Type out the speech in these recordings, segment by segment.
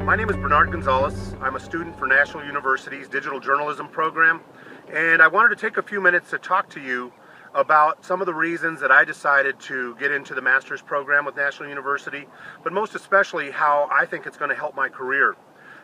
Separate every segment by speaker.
Speaker 1: My name is Bernard Gonzales. I'm a student for National University's Digital Journalism program, and I wanted to take a few minutes to talk to you about some of the reasons that I decided to get into the master's program with National University, but most especially how I think it's going to help my career.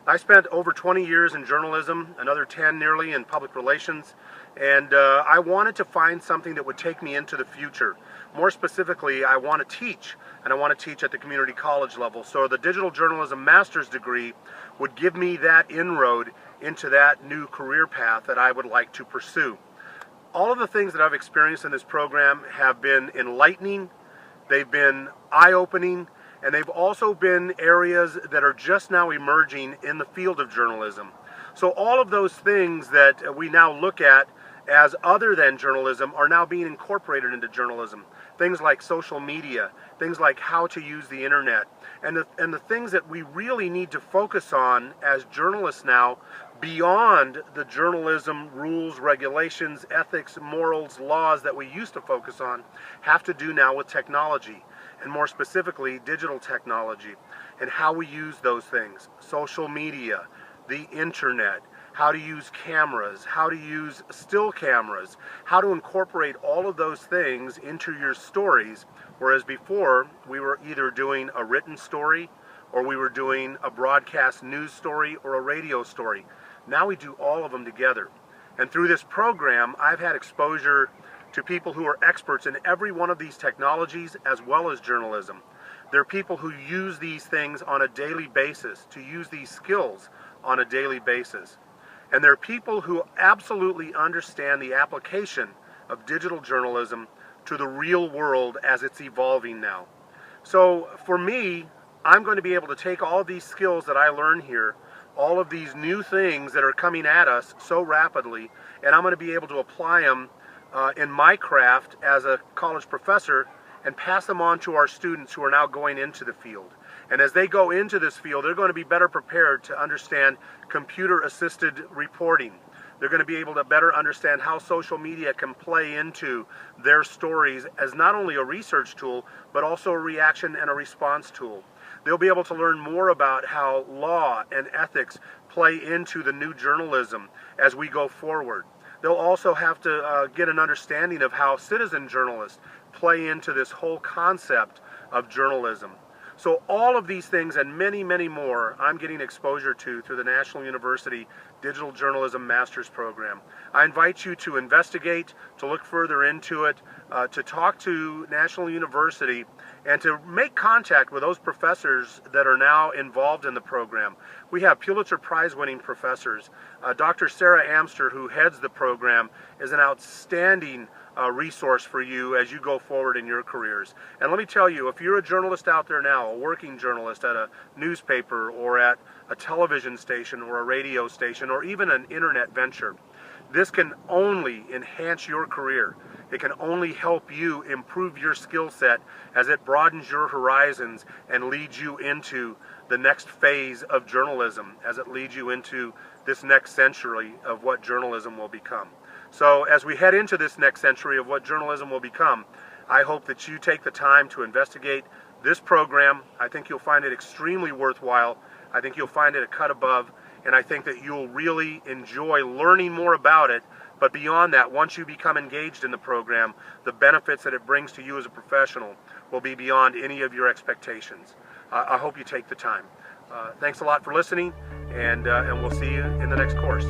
Speaker 1: I spent over 20 years in journalism, another 10 nearly in public relations, and I wanted to find something that would take me into the future. More specifically, I want to teach, and I want to teach at the community college level. So the digital journalism master's degree would give me that inroad into that new career path that I would like to pursue. All of the things that I've experienced in this program have been enlightening, they've been eye-opening, and they've also been areas that are just now emerging in the field of journalism. So all of those things that we now look at as other than journalism are now being incorporated into journalism. Things like social media, things like how to use the internet, and the things that we really need to focus on as journalists now beyond the journalism rules, regulations, ethics, morals, laws that we used to focus on have to do now with technology, and more specifically digital technology and how we use those things. Social media, the internet, how to use cameras, how to use still cameras, how to incorporate all of those things into your stories, whereas before we were either doing a written story or we were doing a broadcast news story or a radio story. Now we do all of them together. And through this program, I've had exposure to people who are experts in every one of these technologies as well as journalism. There are people who use these things on a daily basis, to use these skills on a daily basis. And there are people who absolutely understand the application of digital journalism to the real world as it's evolving now. So for me, I'm going to be able to take all these skills that I learn here, all of these new things that are coming at us so rapidly, and I'm going to be able to apply them in my craft as a college professor and pass them on to our students who are now going into the field. And as they go into this field, they're going to be better prepared to understand computer-assisted reporting. They're going to be able to better understand how social media can play into their stories as not only a research tool, but also a reaction and a response tool. They'll be able to learn more about how law and ethics play into the new journalism as we go forward. They'll also have to get an understanding of how citizen journalists play into this whole concept of journalism. So all of these things and many, many more I'm getting exposure to through the National University Digital Journalism Master's Program. I invite you to investigate, to look further into it, to talk to National University, and to make contact with those professors that are now involved in the program. We have Pulitzer Prize-winning professors. Dr. Sarah Amster, who heads the program, is an outstanding resource for you as you go forward in your careers. And let me tell you, if you're a journalist out there now, a working journalist at a newspaper or at a television station or a radio station or even an internet venture, this can only enhance your career. It can only help you improve your skill set as it broadens your horizons and leads you into the next phase of journalism, as it leads you into this next century of what journalism will become. So as we head into this next century of what journalism will become, I hope that you take the time to investigate this program. I think you'll find it extremely worthwhile. I think you'll find it a cut above, and I think that you'll really enjoy learning more about it. But beyond that, once you become engaged in the program, the benefits that it brings to you as a professional will be beyond any of your expectations. I hope you take the time. Thanks a lot for listening, and we'll see you in the next course.